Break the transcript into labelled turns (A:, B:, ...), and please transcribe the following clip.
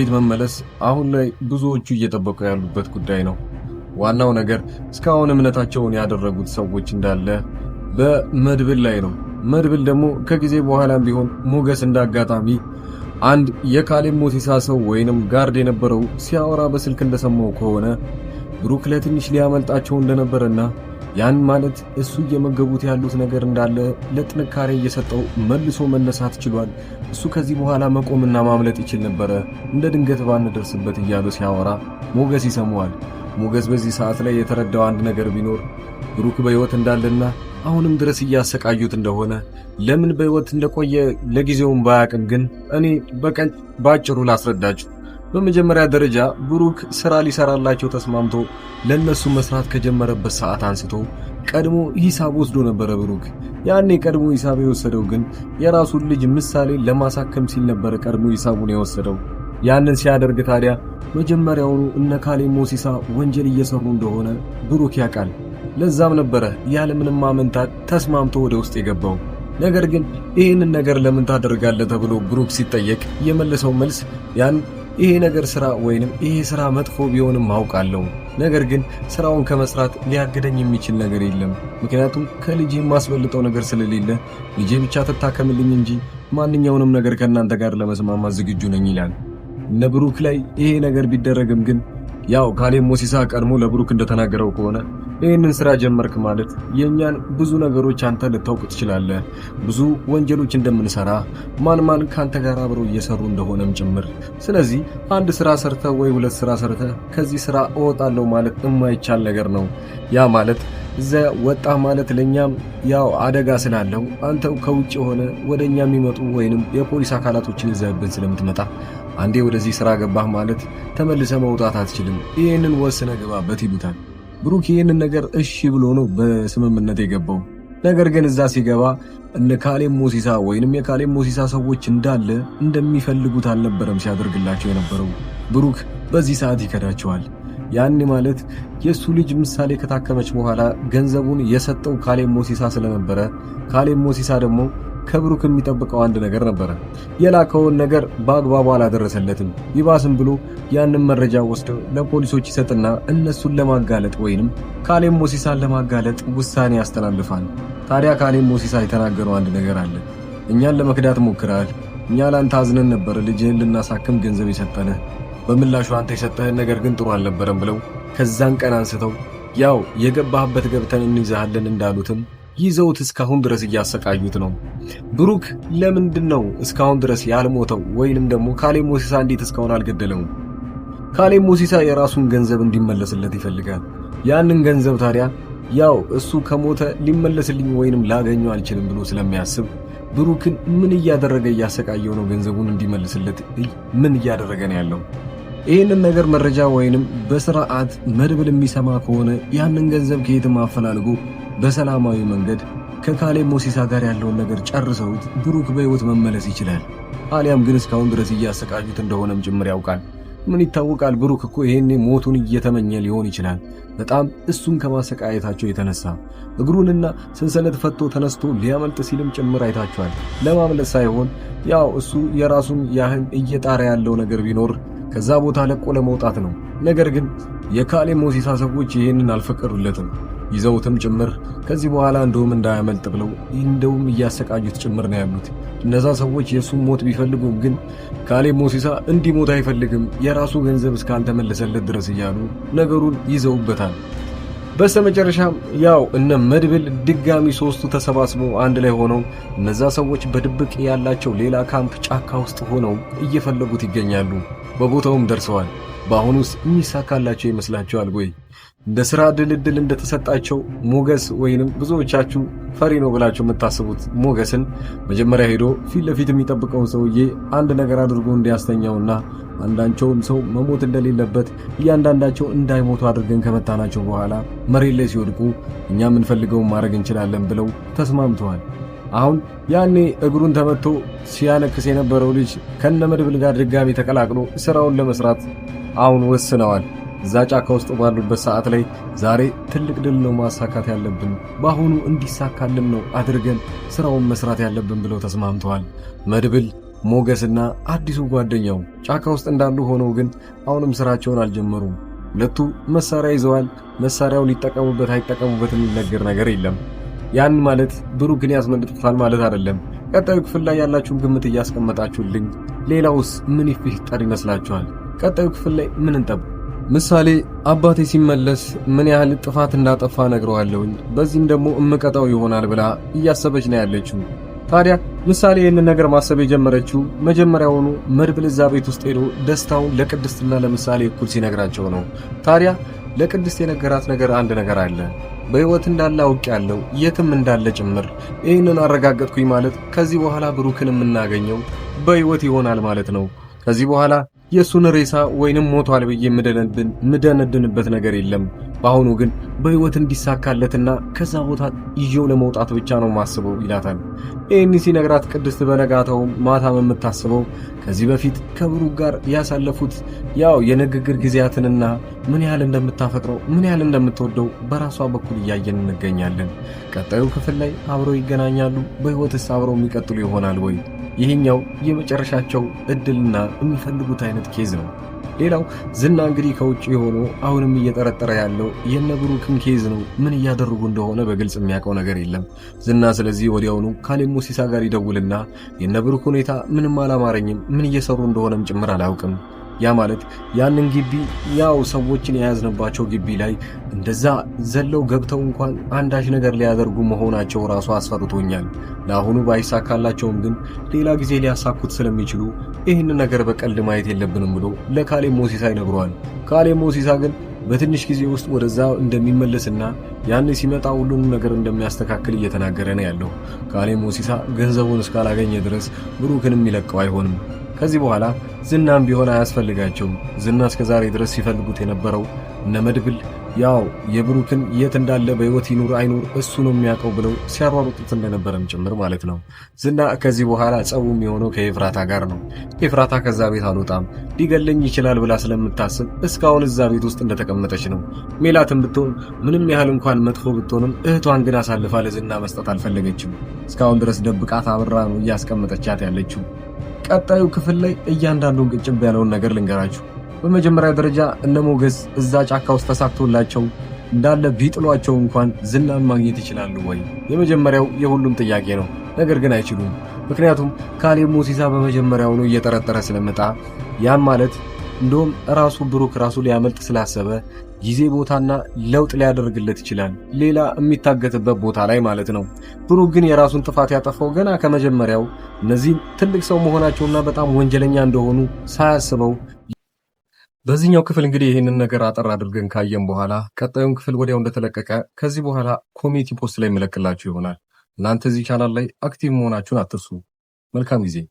A: ቤት መመለስ አሁን ላይ ብዙዎቹ እየጠበቁ ያሉበት ጉዳይ ነው። ዋናው ነገር እስካሁን እምነታቸውን ያደረጉት ሰዎች እንዳለ በመድብል ላይ ነው። መድብል ደግሞ ከጊዜ በኋላም ቢሆን ሞገስ እንዳጋጣሚ አንድ የካሌብ ሞሲሳ ሰው ወይንም ጋርድ የነበረው ሲያወራ በስልክ እንደሰማው ከሆነ ብሩክ ለትንሽ ሊያመልጣቸው እንደነበረና ያን ማለት እሱ እየመገቡት ያሉት ነገር እንዳለ ለጥንካሬ እየሰጠው መልሶ መነሳት ችሏል። እሱ ከዚህ በኋላ መቆምና ማምለጥ ይችል ነበረ፣ እንደ ድንገት ባንደርስበት እያሉ ሲያወራ ሞገስ ይሰማዋል። ሞገስ በዚህ ሰዓት ላይ የተረዳው አንድ ነገር ቢኖር ብሩክ በሕይወት እንዳለና አሁንም ድረስ እያሰቃዩት እንደሆነ፣ ለምን በሕይወት እንደቆየ ለጊዜውም ባያቅም ግን እኔ ባጭሩ ላስረዳችሁ። በመጀመሪያ ደረጃ ብሩክ ስራ ሊሰራላቸው ተስማምቶ ለነሱ መስራት ከጀመረበት ሰዓት አንስቶ ቀድሞ ሂሳብ ወስዶ ነበረ። ብሩክ ያኔ ቀድሞ ሂሳብ የወሰደው ግን የራሱን ልጅ ምሳሌ ለማሳከም ሲል ነበረ ቀድሞ ሂሳቡን የወሰደው። ያንን ሲያደርግ ታዲያ መጀመሪያውኑ እነ ካሌብ ሞሲሳ ወንጀል እየሰሩ እንደሆነ ብሩክ ያውቃል። ለዛም ነበረ ያለምንም ማመንታት ተስማምቶ ወደ ውስጥ የገባው። ነገር ግን ይህንን ነገር ለምን ታደርጋለህ ተብሎ ብሩክ ሲጠየቅ የመለሰው መልስ ይሄ ነገር ስራ ወይንም ይሄ ስራ መጥፎ ቢሆንም አውቃለሁ፣ ነገር ግን ስራውን ከመስራት ሊያግደኝ የሚችል ነገር የለም። ምክንያቱም ከልጄ የማስበልጠው ነገር ስለሌለ ልጄ ብቻ ተታከምልኝ እንጂ ማንኛውንም ነገር ከእናንተ ጋር ለመስማማት ዝግጁ ነኝ ይላል። እነ ብሩክ ላይ ይሄ ነገር ቢደረግም ግን ያው ካሌብ ሞሲሳ ቀድሞ ለብሩክ እንደተናገረው ከሆነ ይህንን ስራ ጀመርክ ማለት የኛን ብዙ ነገሮች አንተ ልታውቅ ትችላለህ፣ ብዙ ወንጀሎች እንደምንሰራ ማን ካንተ ጋር አብረው እየሰሩ እንደሆነም ጭምር። ስለዚህ አንድ ስራ ሰርተ ወይ ሁለት ስራ ሰርተ ከዚህ ስራ እወጣለሁ ማለት የማይቻል ነገር ነው። ያ ማለት እዛ ወጣ ማለት ለኛም ያው አደጋ ስላለው አንተው ከውጭ ሆነ ወደኛ የሚመጡ ወይንም የፖሊስ አካላቶችን ይዘህብን ስለምትመጣ አንዴ ወደዚህ ስራ ገባህ ማለት ተመልሰ መውጣት አትችልም። ይሄንን ወስነ ገባበት ይሉታል። ብሩክ ይሄንን ነገር እሺ ብሎ ነው በስምምነት የገባው። ነገር ግን እዛ ሲገባ እነ ካሌብ ሞሲሳ ወይንም የካሌብ ሞሲሳ ሰዎች እንዳለ እንደሚፈልጉት አልነበረም ሲያደርግላቸው የነበረው። ብሩክ በዚህ ሰዓት ይከዳቸዋል። ያን ማለት የሱ ልጅ ምሳሌ ከታከመች በኋላ ገንዘቡን የሰጠው ካሌብ ሞሲሳ ስለነበረ ካሌብ ሞሲሳ ደግሞ ከብሩክ የሚጠብቀው አንድ ነገር ነበረ። የላከውን ነገር በአግባቡ አላደረሰለትም። ይባስም ብሎ ያንን መረጃ ወስዶ ለፖሊሶች ይሰጥና እነሱን ለማጋለጥ ወይንም ካሌብ ሞሲሳን ለማጋለጥ ውሳኔ ያስተላልፋል። ታዲያ ካሌብ ሞሲሳ የተናገረው አንድ ነገር አለ። እኛን ለመክዳት ሞክረሃል። እኛ ላንተ አዝነን ነበር ልጅህን ልናሳክም ገንዘብ የሰጠንህ፣ በምላሹ አንተ የሰጠህን ነገር ግን ጥሩ አልነበረም ብለው ከዛን ቀን አንስተው ያው የገባህበት ገብተን እንይዛለን እንዳሉትም ይዘውት እስካሁን ድረስ እያሰቃዩት ነው። ብሩክ ለምንድን ነው እስካሁን ድረስ ያልሞተው? ወይንም ደግሞ ካሌብ ሞሲሳ እንዴት እስካሁን አልገደለውም? ካሌብ ሞሲሳ የራሱን ገንዘብ እንዲመለስለት ይፈልጋል። ያንን ገንዘብ ታዲያ ያው እሱ ከሞተ ሊመለስልኝ ወይንም ላገኘው አልችልም ብሎ ስለሚያስብ ብሩክን ምን እያደረገ እያሰቃየው ነው? ገንዘቡን እንዲመልስለት ምን እያደረገ ነው ያለው? ይህንን ነገር መረጃ ወይንም በስርዓት መድብል የሚሰማ ከሆነ ያንን ገንዘብ ከየትም አፈላልጎ በሰላማዊ መንገድ ከካሌብ ሞሲሳ ጋር ያለውን ነገር ጨርሰውት ብሩክ በሕይወት መመለስ ይችላል። አሊያም ግን እስካሁን ድረስ እያሰቃዩት እንደሆነም ጭምር ያውቃል። ምን ይታወቃል? ብሩክ እኮ ይሄኔ ሞቱን እየተመኘ ሊሆን ይችላል። በጣም እሱን ከማሰቃየታቸው የተነሳ እግሩንና ሰንሰለት ፈቶ ተነስቶ ሊያመልጥ ሲልም ጭምር አይታቸዋል። ለማምለጥ ሳይሆን ያው እሱ የራሱን ያህል እየጣረ ያለው ነገር ቢኖር ከዛ ቦታ ለቆ ለመውጣት ነው። ነገር ግን የካሌብ ሞሲሳ ሰዎች ይሄንን አልፈቀዱለትም። ይዘውትም ጭምር ከዚህ በኋላ እንደውም እንዳያመልጥ ብለው እንደውም እያሰቃዩት ጭምር ነው ያሉት። እነዛ ሰዎች የሱን ሞት ቢፈልጉም ግን ካሌብ ሞሲሳ እንዲሞት አይፈልግም፣ የራሱ ገንዘብ እስካልተመለሰለት ድረስ እያሉ ነገሩን ይዘውበታል። በስተመጨረሻም ያው እነ መድብል ድጋሚ ሶስቱ ተሰባስበው አንድ ላይ ሆነው እነዛ ሰዎች በድብቅ ያላቸው ሌላ ካምፕ ጫካ ውስጥ ሆነው እየፈለጉት ይገኛሉ። በቦታውም ደርሰዋል። በአሁኑስ የሚሳካላቸው ይመስላችኋል ወይ? እንደ ስራ ድልድል እንደተሰጣቸው ሞገስ ወይንም ብዙዎቻችሁ ፈሪ ነው ብላችሁ የምታስቡት ሞገስን መጀመሪያ ሄዶ ፊት ለፊት የሚጠብቀውን ሰውዬ አንድ ነገር አድርጎ እንዲያስተኛውና አንዳቸውም ሰው መሞት እንደሌለበት እያንዳንዳቸው እንዳይሞቱ አድርገን ከመታናቸው በኋላ መሬት ላይ ሲወድቁ እኛ የምንፈልገውን ማድረግ እንችላለን ብለው ተስማምተዋል። አሁን ያኔ እግሩን ተመቶ ሲያነክስ የነበረው ልጅ ከነመድብል ጋር ድጋሚ ተቀላቅሎ ስራውን ለመስራት አሁን ወስነዋል። እዛ ጫካ ውስጥ ባሉበት ሰዓት ላይ ዛሬ ትልቅ ድል ነው ማሳካት ያለብን፣ በአሁኑ እንዲሳካልን ነው አድርገን ስራውን መስራት ያለብን ብለው ተስማምተዋል። መድብል ሞገስና አዲሱ ጓደኛው ጫካ ውስጥ እንዳሉ ሆነው ግን አሁንም ስራቸውን አልጀመሩም። ሁለቱ መሳሪያ ይዘዋል። መሳሪያው ሊጠቀሙበት አይጠቀሙበት የሚነገር ነገር የለም። ያን ማለት ብሩክን ያስመልጡታል ማለት አይደለም። ቀጣዩ ክፍል ላይ ያላችሁን ግምት እያስቀመጣችሁልኝ፣ ሌላውስ ምን ይፈጠር ይመስላችኋል? ቀጣዩ ክፍል ላይ ምን እንጠብቅ? ምሳሌ አባቴ ሲመለስ ምን ያህል ጥፋት እንዳጠፋ ነግረዋለሁኝ፣ በዚህም ደግሞ እምቀጣው ይሆናል ብላ እያሰበች ነው ያለችው። ታዲያ ምሳሌ ይህንን ነገር ማሰብ የጀመረችው መጀመሪያውኑ መድብል እዛ ቤት ውስጥ ሄዶ ደስታውን ለቅድስትና ለምሳሌ እኩል ሲነግራቸው ነው። ታዲያ ለቅድስት የነገራት ነገር አንድ ነገር አለ። በሕይወት እንዳለ አውቄያለሁ፣ የትም እንዳለ ጭምር። ይህንን አረጋገጥኩኝ ማለት ከዚህ በኋላ ብሩክን የምናገኘው በሕይወት ይሆናል ማለት ነው። ከዚህ በኋላ የሱን ሬሳ ወይንም ሞቷል ብዬ ምደነድንበት ነገር የለም። በአሁኑ ግን በሕይወት እንዲሳካለትና ከዛ ቦታ ይዤው ለመውጣት ብቻ ነው ማስበው ይላታል። ይህን ሲነግራት ቅድስት በነጋታው ማታም የምታስበው ከዚህ በፊት ከብሩክ ጋር ያሳለፉት ያው የንግግር ጊዜያትንና ምን ያህል እንደምታፈቅረው ምን ያህል እንደምትወደው በራሷ በኩል እያየን እንገኛለን። ቀጣዩ ክፍል ላይ አብረው ይገናኛሉ? በሕይወትስ አብረው የሚቀጥሉ ይሆናል ወይ? ይህኛው የመጨረሻቸው እድልና የሚፈልጉት አይነት ኬዝ ነው። ሌላው ዝና እንግዲህ ከውጭ ሆኖ አሁንም እየጠረጠረ ያለው የነብሩክን ኬዝ ነው። ምን እያደረጉ እንደሆነ በግልጽ የሚያውቀው ነገር የለም ዝና። ስለዚህ ወዲያውኑ ካሌብ ሙሲሳ ጋር ይደውልና የነብሩክ ሁኔታ ምንም አላማረኝም፣ ምን እየሰሩ እንደሆነም ጭምር አላውቅም። ያ ማለት ያንን ግቢ ያው ሰዎችን የያዝንባቸው ግቢ ላይ እንደዛ ዘለው ገብተው እንኳን አንዳች ነገር ሊያደርጉ መሆናቸው ራሱ አስፈርቶኛል። ለአሁኑ ባይሳካላቸውም ግን ሌላ ጊዜ ሊያሳኩት ስለሚችሉ ይህን ነገር በቀልድ ማየት የለብንም ብሎ ለካሌብ ሙሲሳ ይነግረዋል። ካሌብ ሙሲሳ ግን በትንሽ ጊዜ ውስጥ ወደዛ እንደሚመለስና ያን ሲመጣ ሁሉንም ነገር እንደሚያስተካክል እየተናገረ ነው ያለው። ካሌብ ሙሲሳ ገንዘቡን እስካላገኘ ድረስ ብሩክንም ይለቀው አይሆንም። ከዚህ በኋላ ዝናም ቢሆን አያስፈልጋቸውም። ዝና እስከ ዛሬ ድረስ ሲፈልጉት የነበረው እነ መድብል ያው የብሩክን የት እንዳለ በሕይወት ይኑር አይኑር እሱ ነው የሚያውቀው ብለው ሲያሯሩጡት እንደነበረም ጭምር ማለት ነው። ዝና ከዚህ በኋላ ጸቡ የሚሆነው ከኤፍራታ ጋር ነው። ኤፍራታ ከዛ ቤት አልወጣም ሊገለኝ ይችላል ብላ ስለምታስብ እስካሁን እዛ ቤት ውስጥ እንደተቀመጠች ነው። ሜላትም ብትሆን ምንም ያህል እንኳን መጥፎ ብትሆንም እህቷን ግን አሳልፋ ለዝና መስጠት አልፈለገችም። እስካሁን ድረስ ደብቃት አብራ ነው እያስቀመጠቻት ያለችው። ቀጣዩ ክፍል ላይ እያንዳንዱን ቅጭብ ያለውን ነገር ልንገራችሁ። በመጀመሪያ ደረጃ እነ ሞገስ እዛ ጫካ ውስጥ ተሳክቶላቸው እንዳለ ቢጥሏቸው እንኳን ዝናን ማግኘት ይችላሉ ወይ? የመጀመሪያው የሁሉም ጥያቄ ነው። ነገር ግን አይችሉም። ምክንያቱም ካሌብ ሙሲሳ በመጀመሪያው ነው እየጠረጠረ ስለመጣ ያም ማለት እንደውም ራሱ ብሩክ ራሱ ሊያመልጥ ስላሰበ ጊዜ ቦታና ለውጥ ሊያደርግለት ይችላል፣ ሌላ የሚታገትበት ቦታ ላይ ማለት ነው። ብሩክ ግን የራሱን ጥፋት ያጠፋው ገና ከመጀመሪያው እነዚህ ትልቅ ሰው መሆናቸውና በጣም ወንጀለኛ እንደሆኑ ሳያስበው። በዚህኛው ክፍል እንግዲህ ይህንን ነገር አጠር አድርገን ካየን በኋላ ቀጣዩን ክፍል ወዲያው እንደተለቀቀ ከዚህ በኋላ ኮሚኒቲ ፖስት ላይ የምለቅላችሁ ይሆናል። እናንተ እዚህ ቻናል ላይ አክቲቭ መሆናችሁን አትርሱ። መልካም ጊዜ።